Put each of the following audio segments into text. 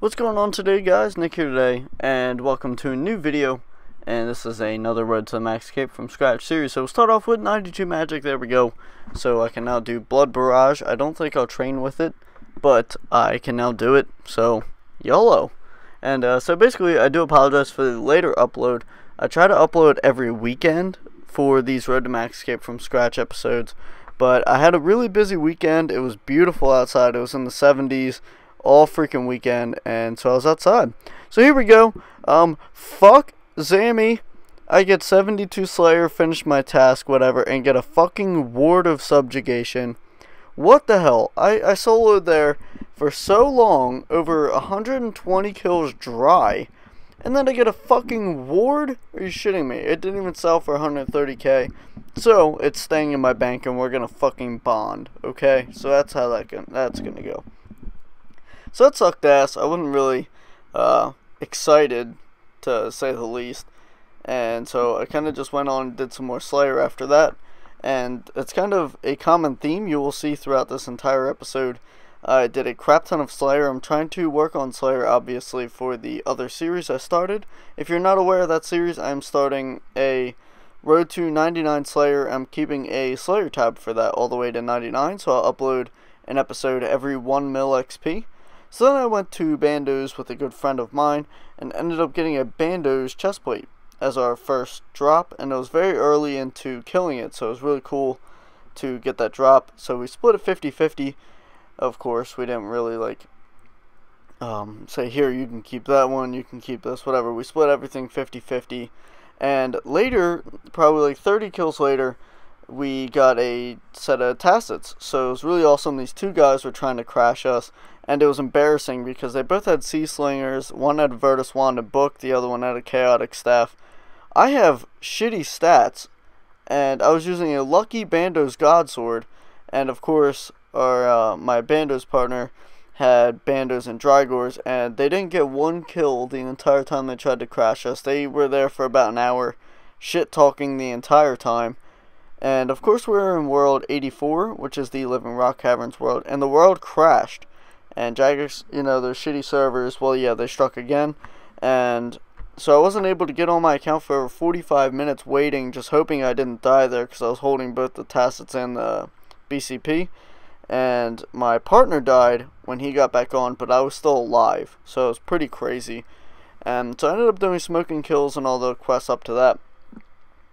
What's going on today, guys? Nick here today, and welcome to a new video. And this is another Road to the Max Cape from Scratch series. So we'll start off with 92 Magic. There we go. So I can now do Blood Barrage. I don't think I'll train with it, but I can now do it. So YOLO. And so basically, I do apologize for the later upload. I try to upload every weekend for these Road to Max Cape from Scratch episodes, but I had a really busy weekend. It was beautiful outside. It was in the 70s. All freaking weekend, and so I was outside. So here we go. Fuck Zammy. I get 72 Slayer, finish my task, whatever, and get a fucking Ward of Subjugation. What the hell? I soloed there for so long, over 120 kills dry, and then I get a fucking Ward? Are you shitting me? It didn't even sell for 130k. So it's staying in my bank, and we're gonna fucking bond. Okay, so that's how that's gonna go. So that sucked ass. I wasn't really excited, to say the least. And so I kind of just went on and did some more Slayer after that. And it's kind of a common theme you will see throughout this entire episode. I did a crap ton of Slayer. I'm trying to work on Slayer, obviously, for the other series I started. If you're not aware of that series, I'm starting a Road to 99 Slayer. I'm keeping a Slayer tab for that all the way to 99. So I'll upload an episode every 1 mil XP. So then I went to Bandos with a good friend of mine and ended up getting a Bandos chestplate as our first drop, and it was very early into killing it, so it was really cool to get that drop. So we split it 50-50. Of course, we didn't really say, here, you can keep that one, you can keep this, whatever. We split everything 50-50, and later, probably like 30 kills later, we got a set of tacits. So it was really awesome. These two guys were trying to crash us, and it was embarrassing because they both had Sea Slingers. One had a Virtus Wand and Book, the other one had a Chaotic Staff. I have shitty stats, and I was using a lucky Bandos Godsword, and of course my Bandos partner had Bandos and Drygors, and they didn't get one kill the entire time they tried to crash us. They were there for about an hour, shit talking the entire time. And of course we're in world 84, which is the Living Rock Caverns world, and the world crashed. And Jagex, those shitty servers, well, yeah, they struck again. And so I wasn't able to get on my account for over 45 minutes waiting, just hoping I didn't die there, because I was holding both the Tacits and the BCP. And my partner died when he got back on, but I was still alive, so it was pretty crazy. And so I ended up doing smoking kills and all the quests up to that.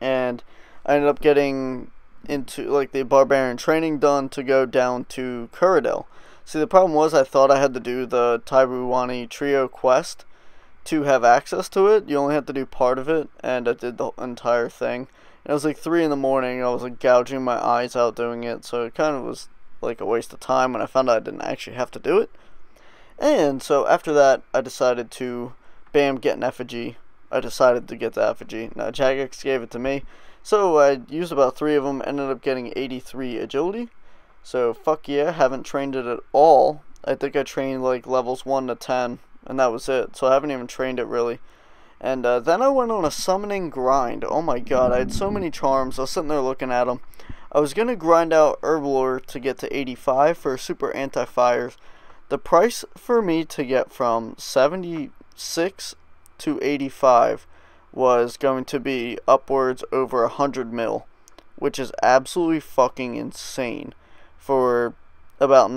And I ended up getting into the barbarian training done to go down to Kuradel. See, the problem was I thought I had to do the Tairuwani trio quest to have access to it. You only had to do part of it, and I did the entire thing. And it was like 3 in the morning. I was gouging my eyes out doing it, so it kind of was like a waste of time when I found out I didn't actually have to do it. And so after that, I decided to get an effigy. I decided to get the effigy. Now Jagex gave it to me. So I used about 3 of them, ended up getting 83 agility. So fuck yeah, haven't trained it at all. I think I trained levels 1 to 10, and that was it. So I haven't even trained it really. And then I went on a summoning grind. Oh my god, I had so many charms. I was sitting there looking at them. I was going to grind out Herblore to get to 85 for super anti-fires. The price for me to get from 76 to 85 was going to be upwards over 100 mil, which is absolutely fucking insane. For about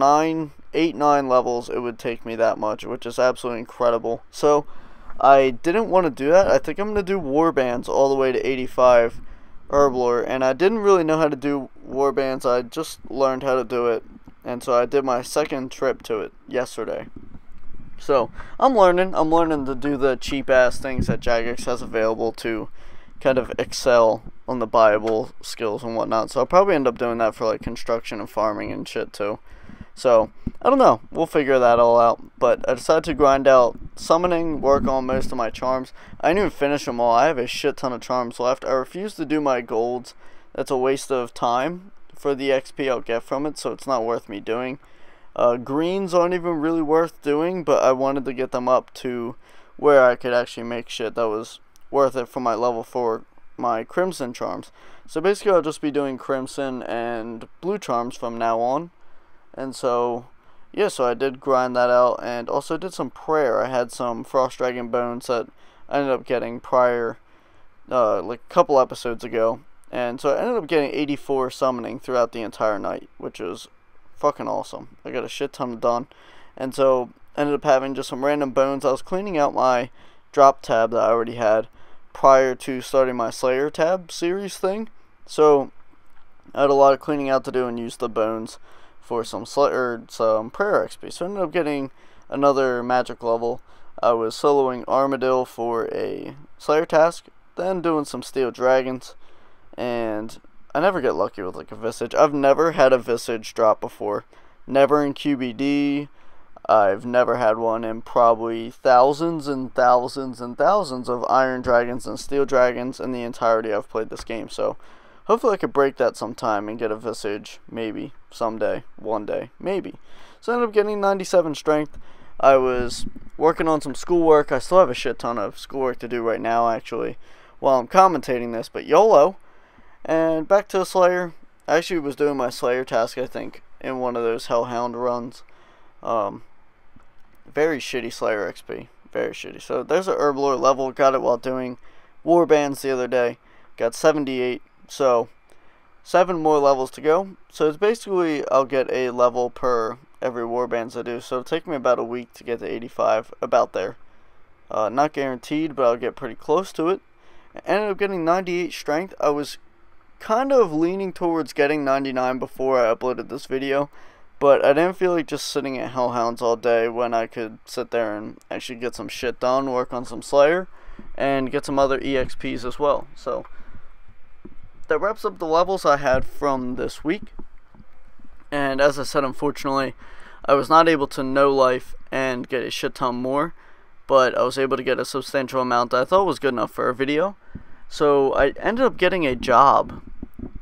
8, 9 levels, it would take me that much, which is absolutely incredible. So I didn't want to do that. I think I'm going to do warbands all the way to 85 Herblore, and I didn't really know how to do warbands. I just learned how to do it, and so I did my second trip to it yesterday. So I'm learning to do the cheap ass things that Jagex has available to kind of excel on the buyable skills and whatnot. So I'll probably end up doing that for construction and farming and shit too. So I don't know, we'll figure that all out. But I decided to grind out summoning, work on most of my charms. I didn't even finish them all. I have a shit ton of charms left. I refuse to do my golds. That's a waste of time for the XP I'll get from it, so it's not worth me doing. Greens aren't even really worth doing, but I wanted to get them up to where I could actually make shit that was worth it for my level 4, my Crimson charms. So basically I'll just be doing Crimson and Blue charms from now on. And so yeah, so I did grind that out, and also did some prayer. I had some Frost Dragon bones that I ended up getting prior, like a couple episodes ago. And so I ended up getting 84 summoning throughout the entire night, which was fucking awesome. I got a shit ton done. And so I ended up having just some random bones. I was cleaning out my drop tab that I already had prior to starting my Slayer tab series thing. So I had a lot of cleaning out to do and used the bones for some prayer XP. So I ended up getting another magic level. I was soloing Armadillo for a Slayer task, then doing some Steel Dragons, and I never get lucky with like a Visage. I've never had a Visage drop before. Never in QBD. I've never had one in probably thousands and thousands and thousands of Iron Dragons and Steel Dragons in the entirety I've played this game. So hopefully I could break that sometime and get a Visage, maybe, someday, one day, maybe. So I ended up getting 97 strength. I was working on some schoolwork. I still have a shit ton of schoolwork to do right now, actually, while I'm commentating this, but YOLO. And back to Slayer. I actually was doing my Slayer task, I think, in one of those Hellhound runs. Very shitty Slayer XP. Very shitty. So there's a Herblore level. Got it while doing Warbands the other day. Got 78. So 7 more levels to go. So it's basically I'll get a level per every Warbands I do. So it'll take me about a week to get to 85. About there. Not guaranteed, but I'll get pretty close to it. I ended up getting 98 strength. I was kind of leaning towards getting 99 before I uploaded this video, but I didn't feel like just sitting at Hellhounds all day when I could sit there and actually get some shit done, work on some Slayer, and get some other EXPs as well. So that wraps up the levels I had from this week. And as I said, unfortunately, I was not able to no life and get a shit ton more, but I was able to get a substantial amount that I thought was good enough for a video. So I ended up getting a job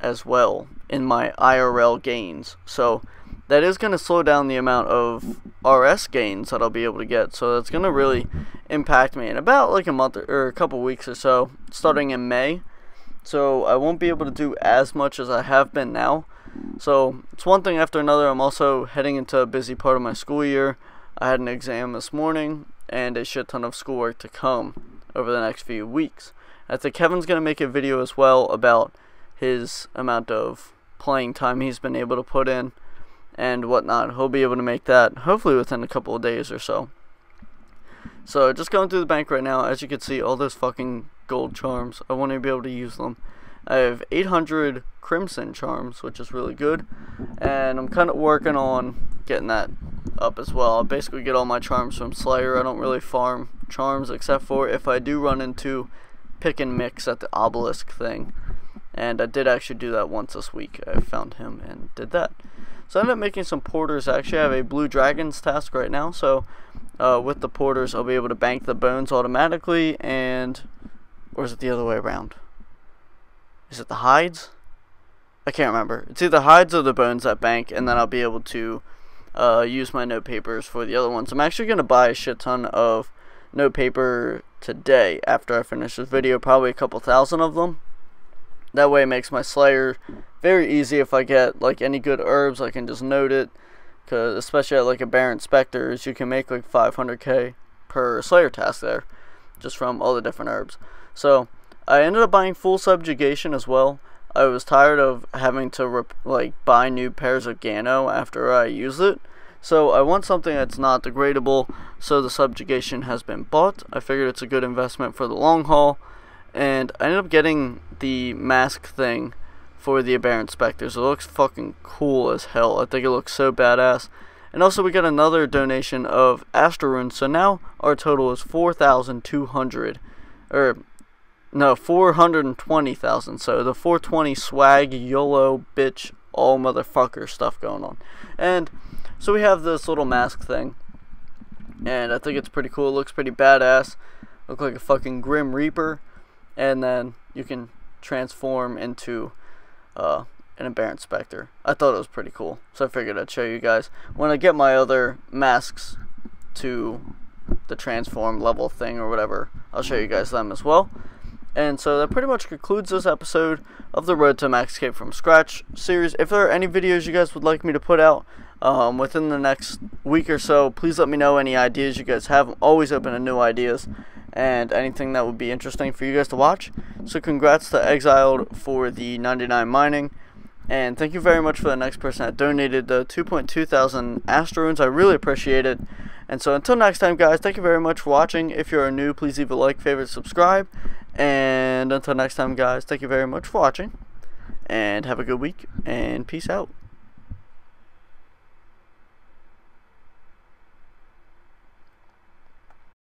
as well in my IRL gains. So that is going to slow down the amount of RS gains that I'll be able to get. So that's going to really impact me in about like a month or a couple weeks or so, starting in May. So I won't be able to do as much as I have been now. So it's one thing after another. I'm also heading into a busy part of my school year. I had an exam this morning and a shit ton of schoolwork to come over the next few weeks. I think Kevin's going to make a video as well about his amount of playing time he's been able to put in and whatnot. He'll be able to make that hopefully within a couple of days or so. So just going through the bank right now, as you can see, all those fucking gold charms. I want to be able to use them. I have 800 crimson charms, which is really good, and I'm kind of working on getting that up as well. I basically get all my charms from Slayer. I don't really farm charms except for if I do run into pick and mix at the obelisk thing, and I did actually do that once this week. I found him and did that. So I ended up making some porters. I actually have a blue dragons task right now, so with the porters I'll be able to bank the bones automatically, and or is it the other way around? Is it the hides? I can't remember. It's either hides or the bones that bank, and then I'll be able to use my note papers for the other ones. I'm actually going to buy a shit ton of note paper today after I finish this video, probably a couple thousand of them. That way it makes my Slayer very easy. If I get like any good herbs, I can just note it, because especially at like a Baron Specters, you can make like 500k per Slayer task there, just from all the different herbs. So I ended up buying full subjugation as well. I was tired of having to buy new pairs of Gano after I use it. So I want something that's not degradable, so the subjugation has been bought. I figured it's a good investment for the long haul, and I ended up getting the mask thing for the Aberrant Spectres. It looks fucking cool as hell. I think it looks so badass. And also we got another donation of Astro Runes, so now our total is 4,200, or no, 420,000. So the 420 swag, YOLO, bitch, all motherfucker stuff going on. And so we have this little mask thing, and I think it's pretty cool. It looks pretty badass. Look like a fucking Grim Reaper, and then you can transform into an Aberrant Spectre. I thought it was pretty cool, so I figured I'd show you guys. When I get my other masks to the transform level thing or whatever, I'll show you guys them as well. And so that pretty much concludes this episode of the Road to Max Cape from Scratch series. If there are any videos you guys would like me to put out, within the next week or so. Please let me know any ideas you guys have. I'm always open to new ideas and anything that would be interesting for you guys to watch. So congrats to Exiled for the 99 mining. And thank you very much for the next person that donated the 2.2 thousand Astroons. I really appreciate it. And so until next time, guys, thank you very much for watching. If you're new, please leave a like, favorite, subscribe. And until next time, guys, thank you very much for watching. And have a good week. And peace out.